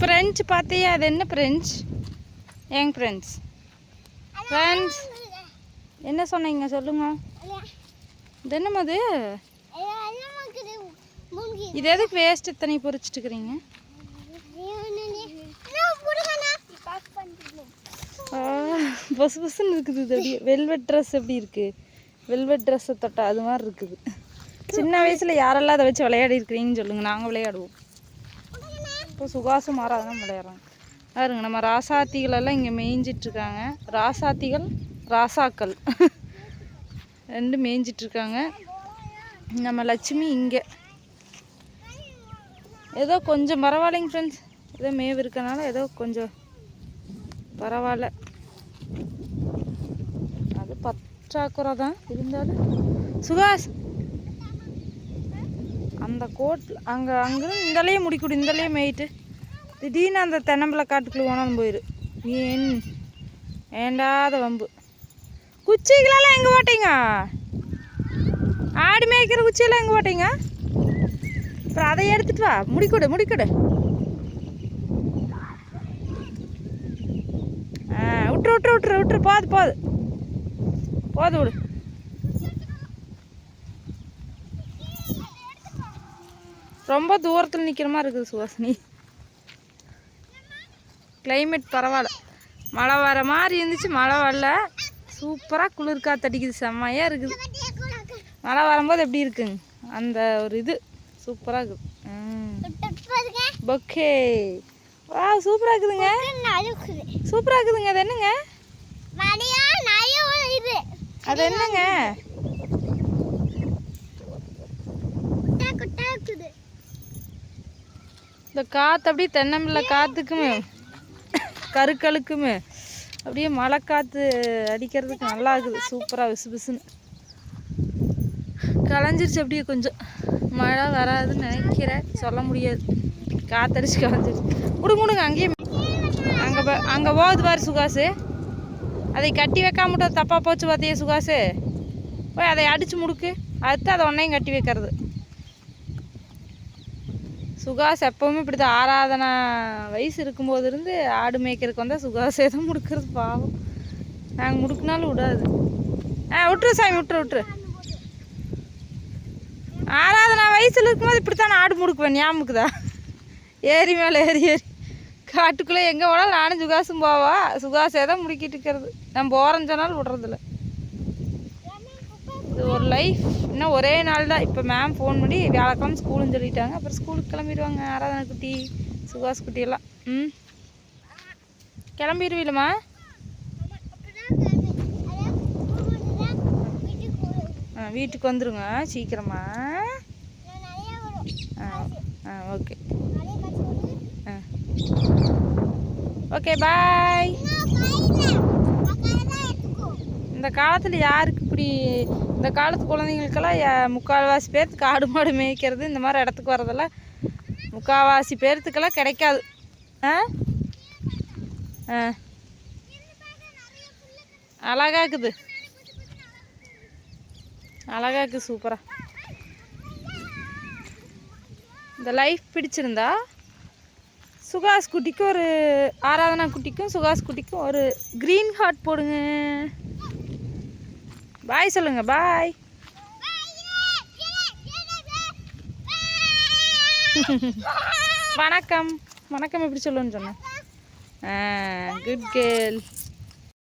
French பார்த்தியா? அது என்ன ஃப்ரெஞ்ச்? ஏங்க ஃப்ரெண்ட்ஸ் ஃப்ரெண்ட்ஸ் என்ன சொன்னீங்க சொல்லுங்க. இது என்னம்மா அது? இது எதுக்கு வேஸ்ட் இத்தனை பொறிச்சிட்டு இருக்கிறீங்க? பசு பசுன்னு இருக்குது. இது அப்படியே வெல்வெட் ட்ரெஸ் எப்படி இருக்குது? வெல்வெட் ட்ரெஸ்ஸை தொட்டா அது மாதிரி இருக்குது. சின்ன வயசில் யாரெல்லாம் அதை வச்சு விளையாடி இருக்கிறீங்கன்னு சொல்லுங்கள், நாங்கள் விளையாடுவோம். இப்போ சுகாசம் மாறாதான் விளையாடுறாங்க பாருங்க. நம்ம ராசாத்திகளெல்லாம் இங்கே மேய்ஞ்சிட்ருக்காங்க. ராசாத்திகள் ராசாக்கள் ரெண்டு மேய்ஞ்சிட்ருக்காங்க. நம்ம லட்சுமி இங்கே ஏதோ கொஞ்சம் பரவாயில்லைங்க ஃப்ரெண்ட்ஸ். ஏதோ மேவு இருக்கனால ஏதோ கொஞ்சம் பரவாயில்ல. அது பற்றாக்குறை தான் இருந்தாலும். சுகாஷ் அந்த கோட்டில் அங்கேருந்து இந்தலையே முடிக்கூடு, இந்தலையே மேயிட்டு திடீர்னு அந்த தென்னம்பிள்ளை காட்டுக்குள்ளே போனாலும் போயிரு. ஏன் வேண்டாத வம்பு. குச்சிகளெல்லாம் எங்கே போட்டீங்க? ஆடு மேய்க்கிற குச்சியெல்லாம் எங்கே போட்டீங்க? அப்புறம் அதை எடுத்துட்டு வா. முடிக்கூடு முடிக்கூடு. விட்டுரு விட்டுரு விட்டுரு விட்டுரு. போது போது போது விடு. ரொம்ப தூரத்தில் நிற்கிற மாதிரி இருக்குது சுவாசினி. கிளைமேட் பரவாயில்ல. மழை வர மாதிரி இருந்துச்சு, மழை வரல. சூப்பராக குளிர் காற்றடிக்குது, செம்மையாக இருக்குது. மழை வரும்போது எப்படி இருக்குங்க அந்த ஒரு இது சூப்பராக இருக்குது. பொக்கே வா சூப்பராக இருக்குதுங்க, சூப்பராக இருக்குதுங்க. அது என்னங்க? அது என்னங்க? இந்த காற்று அப்படியே தென்னம்பிள்ளை காற்றுக்குமே கருக்களுக்குமே அப்படியே மழை காற்று அடிக்கிறதுக்கு நல்லா இருக்குது. சூப்பராக விசு பிசுன்னு களைஞ்சிருச்சு. அப்படியே கொஞ்சம் மழை வராதுன்னு நினைக்கிறேன், சொல்ல முடியாது. காற்றடிச்சு களைஞ்சிருச்சு. முடுங்க அங்கேயே அங்கே போகுது பாரு சுகாசு. அதை கட்டி வைக்காமட்டோம் தப்பாக போச்சு பார்த்தியே சுகாசு. போய் அதை அடித்து முடுக்கு, அடுத்து அதை ஒன்றையும் கட்டி வைக்கிறது. சுகாஸ் எப்போவுமே இப்படி தான். ஆராதனா வயசு இருக்கும்போது இருந்து ஆடு மேய்க்கிறதுக்கு வந்தால் சுகாசே தான் முடுக்கிறது. பாவம், நாங்கள் முடுக்குனாலும் விடாது. விட்டுரு சாமி, விட்டுரு விட்டுரு. ஆராதனா வயசில் இருக்கும்போது இப்படித்தான் ஆடு முடுக்குவேன், ஞாபகம்க்குதா? ஏரி மேலே ஏறி ஏறி காட்டுக்குள்ளே எங்கே போனாலும் நானும் சுகாசும் போவா. சுகாசே தான் முடுக்கிட்டு இருக்கிறது. நான் போகிறேன்னு சொன்னாலும் விடுறதில்ல. இது ஒரு லைஃப். இன்னும் ஒரே நாள் தான். இப்போ மேம் ஃபோன் பண்ணி வியாழக்கிழமை ஸ்கூலுன்னு சொல்லிட்டாங்க. அப்புறம் ஸ்கூலுக்கு கிளம்பிடுவாங்க ஆராதனை குட்டி சுகாஸ் குட்டியெல்லாம். கிளம்பிடுவீங்களம்மா? வீட்டுக்கு வந்துருங்க சீக்கிரமா. Okay okay bye. இந்த காலத்தில் யாருக்கு இப்படி, இந்த காலத்து குழந்தைங்களுக்கெல்லாம் முக்கால்வாசி பேர்த்துக்கு ஆடு மாடு மேய்க்கிறது இந்த மாதிரி இடத்துக்கு வரதெல்லாம் முக்கால்வாசி பேர்த்துக்கெல்லாம் கிடைக்காது. அழகா இருக்குது, அழகா இருக்குது, சூப்பராக. இந்த லைஃப் பிடிச்சிருந்தா சுகாஸ் குட்டிக்கும் ஒரு ஆராதனா குட்டிக்கும் சுகாஸ் குட்டிக்கும் ஒரு க்ரீன் ஹார்ட் போடுங்க. பாய் சொல்லுங்க. பாய். வணக்கம். வணக்கம் எப்படி சொல்லுன்னு சொன்னேன். Good girl.